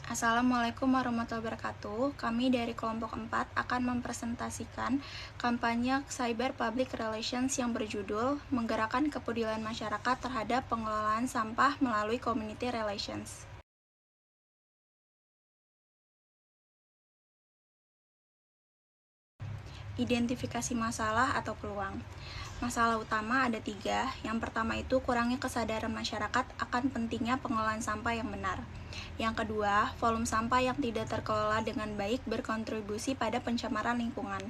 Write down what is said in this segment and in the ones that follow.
Assalamualaikum warahmatullahi wabarakatuh. Kami dari kelompok 4 akan mempresentasikan kampanye Cyber Public Relations yang berjudul Menggerakkan Kepedulian Masyarakat Terhadap Pengelolaan Sampah Melalui Community Relations. Identifikasi masalah atau peluang. Masalah utama ada 3. Yang pertama itu kurangnya kesadaran masyarakat akan pentingnya pengelolaan sampah yang benar. Yang kedua, volume sampah yang tidak terkelola dengan baik berkontribusi pada pencemaran lingkungan.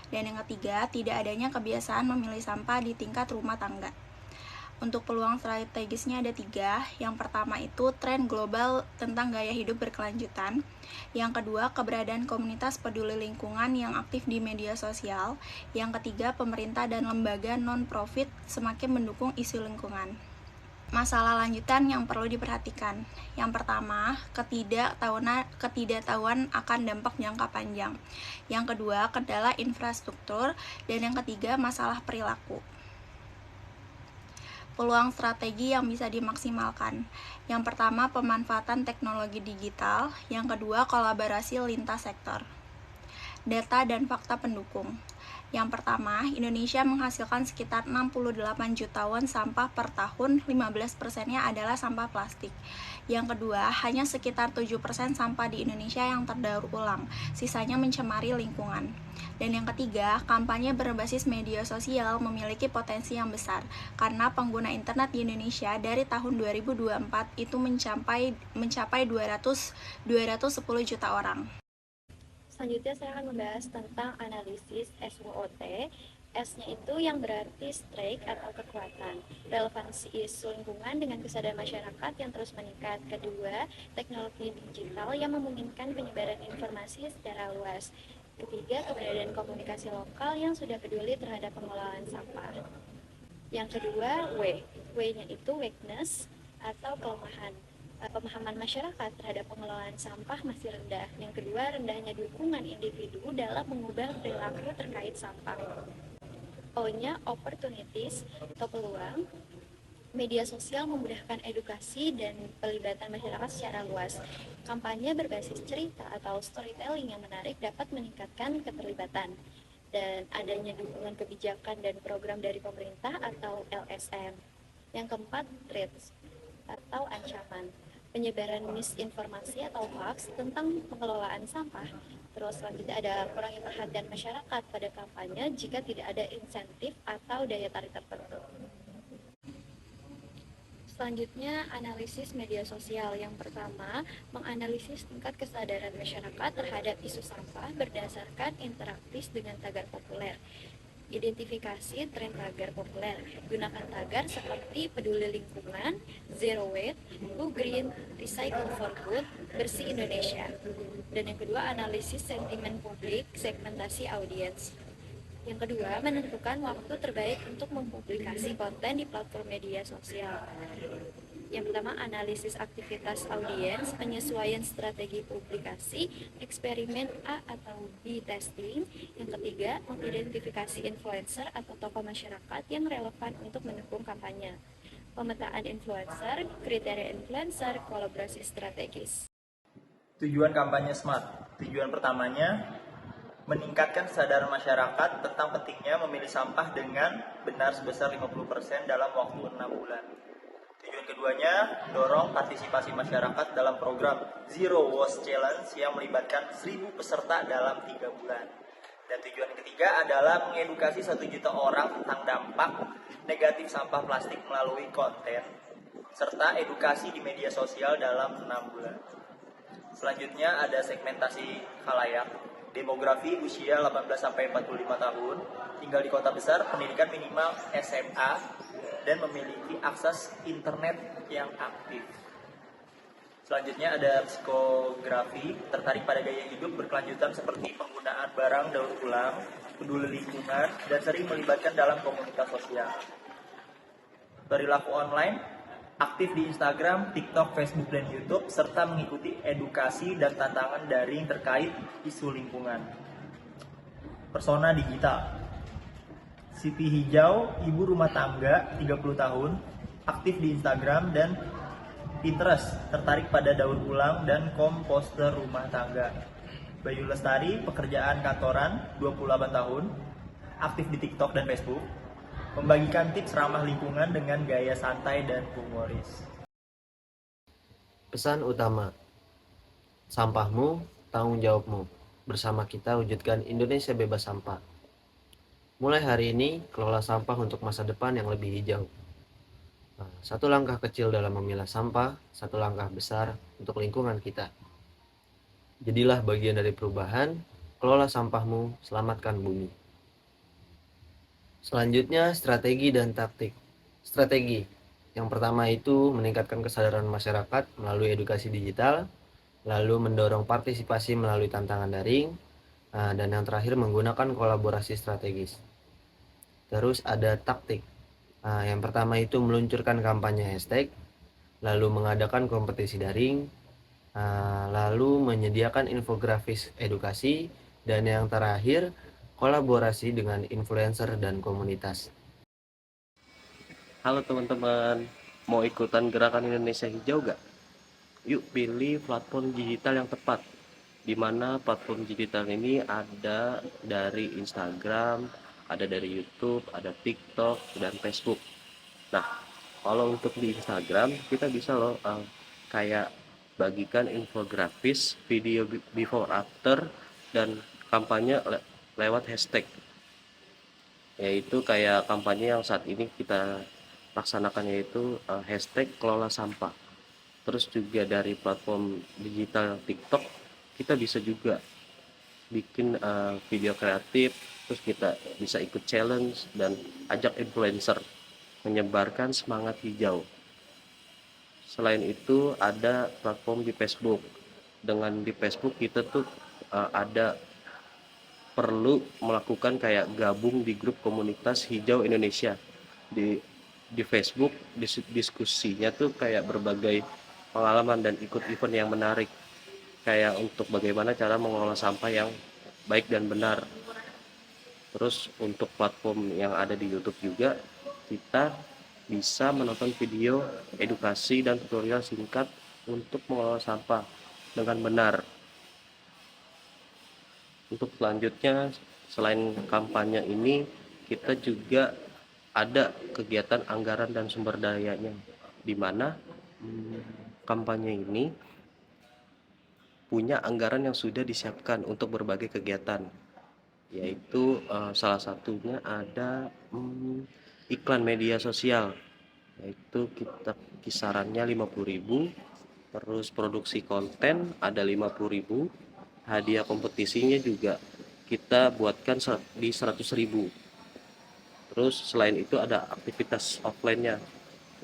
Dan yang ketiga, tidak adanya kebiasaan memilih sampah di tingkat rumah tangga. Untuk peluang strategisnya ada 3. Yang pertama itu tren global tentang gaya hidup berkelanjutan. Yang kedua, keberadaan komunitas peduli lingkungan yang aktif di media sosial. Yang ketiga, pemerintah dan lembaga non-profit semakin mendukung isu lingkungan. Masalah lanjutan yang perlu diperhatikan. Yang pertama, ketidaktahuan akan dampak jangka panjang. Yang kedua, kendala infrastruktur. Dan yang ketiga, masalah perilaku. Peluang strategi yang bisa dimaksimalkan. Yang pertama, pemanfaatan teknologi digital. Yang kedua, kolaborasi lintas sektor. Data dan fakta pendukung. Yang pertama, Indonesia menghasilkan sekitar 68 juta ton sampah per tahun, 15%-nya adalah sampah plastik. Yang kedua, hanya sekitar 7% sampah di Indonesia yang terdaur ulang, sisanya mencemari lingkungan. Dan yang ketiga, kampanye berbasis media sosial memiliki potensi yang besar, karena pengguna internet di Indonesia dari tahun 2024 itu mencapai 210 juta orang. Selanjutnya saya akan membahas tentang analisis SWOT. S-nya itu yang berarti strike atau kekuatan, relevansi isu lingkungan dengan kesadaran masyarakat yang terus meningkat. Kedua, teknologi digital yang memungkinkan penyebaran informasi secara luas. Ketiga, keberadaan komunikasi lokal yang sudah peduli terhadap pengelolaan sampah. Yang kedua, W. W-nya itu weakness atau kelemahan. Pemahaman masyarakat terhadap pengelolaan sampah masih rendah. Yang kedua, rendahnya dukungan individu dalam mengubah perilaku terkait sampah. O-nya opportunities atau peluang. Media sosial memudahkan edukasi dan pelibatan masyarakat secara luas. Kampanye berbasis cerita atau storytelling yang menarik dapat meningkatkan keterlibatan. Dan adanya dukungan kebijakan dan program dari pemerintah atau LSM. Yang keempat, threats atau ancaman. Penyebaran misinformasi atau hoax tentang pengelolaan sampah. Terus selanjutnya ada kurangnya perhatian masyarakat pada kampanye jika tidak ada insentif atau daya tarik tertentu. Selanjutnya, analisis media sosial. Yang pertama, menganalisis tingkat kesadaran masyarakat terhadap isu sampah berdasarkan interaktif dengan tagar populer. Identifikasi tren tagar populer. Gunakan tagar seperti peduli lingkungan, zero waste, go green, recycle for good, bersih Indonesia. Dan yang kedua, analisis sentimen publik, segmentasi audiens. Yang kedua, menentukan waktu terbaik untuk mempublikasi konten di platform media sosial. Yang pertama, analisis aktivitas audiens, penyesuaian strategi publikasi, eksperimen A atau B testing. Yang ketiga, mengidentifikasi influencer atau tokoh masyarakat yang relevan untuk mendukung kampanye. Pemetaan influencer, kriteria influencer, kolaborasi strategis. Tujuan kampanye SMART. Tujuan pertamanya, meningkatkan kesadaran masyarakat tentang pentingnya memilih sampah dengan benar sebesar 50% dalam waktu 6 bulan. Tujuan keduanya, dorong partisipasi masyarakat dalam program Zero Waste Challenge yang melibatkan 1.000 peserta dalam 3 bulan. Dan tujuan ketiga adalah mengedukasi 1 juta orang tentang dampak negatif sampah plastik melalui konten, serta edukasi di media sosial dalam 6 bulan. Selanjutnya ada segmentasi khalayak, demografi usia 18-45 tahun, tinggal di kota besar, pendidikan minimal SMA, dan memiliki akses internet yang aktif. Selanjutnya ada psikografi, tertarik pada gaya hidup berkelanjutan seperti penggunaan barang daur ulang, peduli lingkungan, dan sering melibatkan dalam komunitas sosial. Perilaku online, aktif di Instagram, TikTok, Facebook, dan YouTube, serta mengikuti edukasi dan tantangan daring terkait isu lingkungan. Persona digital, Siti Hijau, ibu rumah tangga, 30 tahun, aktif di Instagram dan Pinterest, tertarik pada daur ulang dan komposter rumah tangga. Bayu Lestari, pekerjaan kantoran, 28 tahun, aktif di TikTok dan Facebook, membagikan tips ramah lingkungan dengan gaya santai dan humoris. Pesan utama, sampahmu, tanggung jawabmu. Bersama kita wujudkan Indonesia bebas sampah. Mulai hari ini, kelola sampah untuk masa depan yang lebih hijau. Satu langkah kecil dalam memilah sampah, satu langkah besar untuk lingkungan kita. Jadilah bagian dari perubahan, kelola sampahmu, selamatkan bumi. Selanjutnya, strategi dan taktik. Strategi. Yang pertama itu meningkatkan kesadaran masyarakat melalui edukasi digital, lalu mendorong partisipasi melalui tantangan daring, dan yang terakhir menggunakan kolaborasi strategis. Terus ada taktik. Yang pertama itu meluncurkan kampanye hashtag, lalu mengadakan kompetisi daring, lalu menyediakan infografis edukasi, dan yang terakhir kolaborasi dengan influencer dan komunitas. Halo teman-teman, mau ikutan gerakan Indonesia Hijau gak? Yuk pilih platform digital yang tepat, di mana platform digital ini ada dari Instagram, ada dari YouTube, ada TikTok, dan Facebook. Nah, kalau untuk di Instagram kita bisa loh kayak bagikan infografis, video before after, dan kampanye lewat hashtag, yaitu kayak kampanye yang saat ini kita laksanakan, yaitu hashtag kelola sampah. Terus juga dari platform digital TikTok kita bisa juga bikin video kreatif, terus kita bisa ikut challenge dan ajak influencer menyebarkan semangat hijau. Selain itu ada platform di Facebook. Dengan di Facebook kita tuh ada perlu melakukan kayak gabung di grup komunitas hijau Indonesia. Di Facebook diskusinya tuh kayak berbagai pengalaman dan ikut event yang menarik, kayak untuk bagaimana cara mengelola sampah yang baik dan benar. Terus untuk platform yang ada di YouTube juga kita bisa menonton video edukasi dan tutorial singkat untuk mengelola sampah dengan benar. Untuk selanjutnya, selain kampanye ini, kita juga ada kegiatan anggaran dan sumber dayanya, di mana kampanye ini punya anggaran yang sudah disiapkan untuk berbagai kegiatan, yaitu salah satunya ada iklan media sosial, yaitu kita kisarannya 50.000, terus produksi konten ada 50.000, hadiah kompetisinya juga kita buatkan di 100.000. Terus selain itu ada aktivitas offline-nya,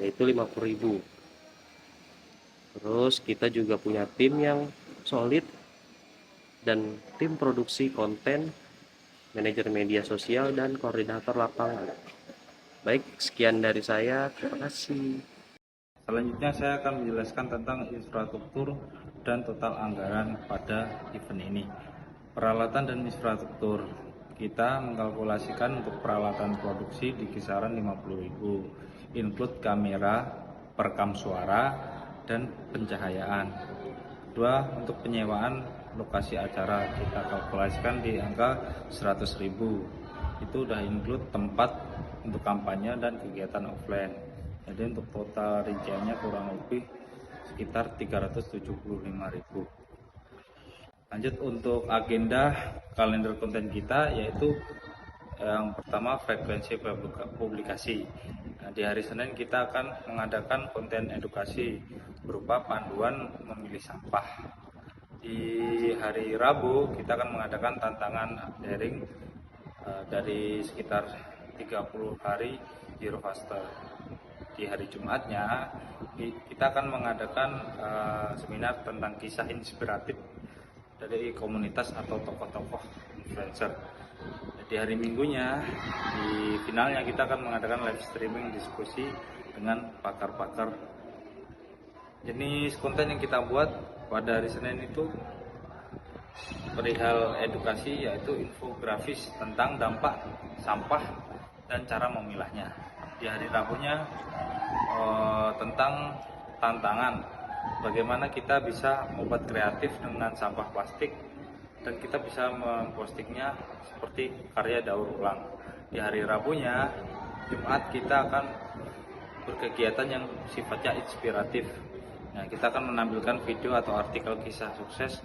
yaitu 50.000. Terus kita juga punya tim yang solid dan tim produksi konten, manajer media sosial, dan koordinator lapangan. Baik, sekian dari saya. Terima kasih. Selanjutnya saya akan menjelaskan tentang infrastruktur dan total anggaran pada event ini. Peralatan dan infrastruktur. Kita mengkalkulasikan untuk peralatan produksi di kisaran 50.000, include kamera, perekam suara, dan pencahayaan. Kedua, untuk penyewaan lokasi acara kita kalkulasikan di angka 100.000. Itu udah include tempat untuk kampanye dan kegiatan offline. Jadi untuk total rinciannya kurang lebih sekitar 375.000. Lanjut untuk agenda kalender konten kita, yaitu yang pertama frekuensi publikasi. Nah, di hari Senin kita akan mengadakan konten edukasi berupa panduan memilih sampah. Di hari Rabu kita akan mengadakan tantangan daring dari sekitar 30 hari Zero Faster. Di hari Jumatnya kita akan mengadakan seminar tentang kisah inspiratif dari komunitas atau tokoh-tokoh influencer. Di hari Minggunya, di finalnya kita akan mengadakan live streaming diskusi dengan pakar-pakar. Jenis konten yang kita buat pada hari Senin itu perihal edukasi, yaitu infografis tentang dampak sampah dan cara memilahnya. Di hari Rabunya tentang tantangan bagaimana kita bisa membuat kreatif dengan sampah plastik dan kita bisa mempostingnya seperti karya daur ulang. Di hari Rabunya, Jumat, kita akan berkegiatan yang sifatnya inspiratif. Nah, kita akan menampilkan video atau artikel kisah sukses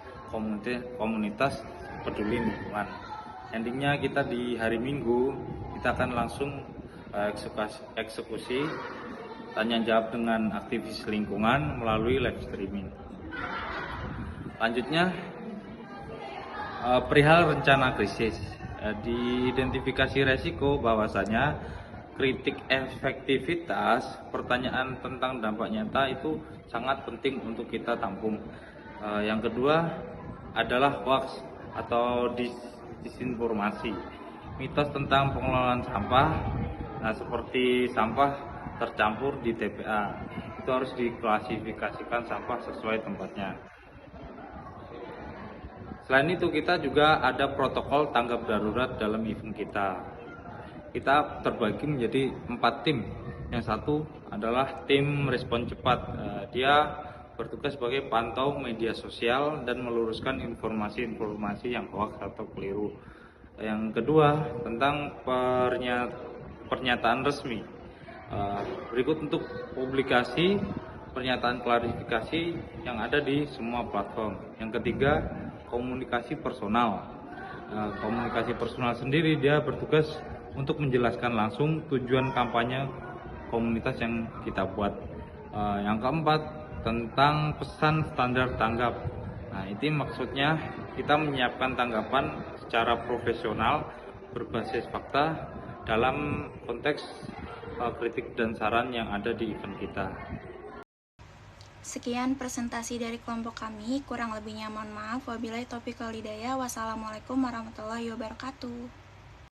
komunitas peduli lingkungan. Endingnya kita di hari Minggu, kita akan langsung eksekusi tanya jawab dengan aktivis lingkungan melalui live streaming. Lanjutnya, perihal rencana krisis. Diidentifikasi resiko bahwasanya kritik efektivitas pertanyaan tentang dampak nyata itu sangat penting untuk kita tampung. Yang kedua adalah hoax atau disinformasi. Mitos tentang pengelolaan sampah, seperti sampah tercampur di TPA, itu harus diklasifikasikan sampah sesuai tempatnya. Selain itu, kita juga ada protokol tanggap darurat dalam event kita. Kita terbagi menjadi 4 tim. Yang satu adalah tim respon cepat. Dia bertugas sebagai pantau media sosial dan meluruskan informasi-informasi yang hoax atau keliru. Yang kedua, tentang pernyataan resmi. Berikut untuk publikasi pernyataan klarifikasi yang ada di semua platform. Yang ketiga, komunikasi personal. Komunikasi personal sendiri dia bertugas untuk menjelaskan langsung tujuan kampanye komunitas yang kita buat. Yang keempat, tentang pesan standar tanggap. Nah, itu maksudnya kita menyiapkan tanggapan secara profesional berbasis fakta dalam konteks kritik dan saran yang ada di event kita. Sekian presentasi dari kelompok kami, kurang lebihnya mohon maaf. Wabillahi taufiq wal hidayah. Wassalamualaikum warahmatullahi wabarakatuh.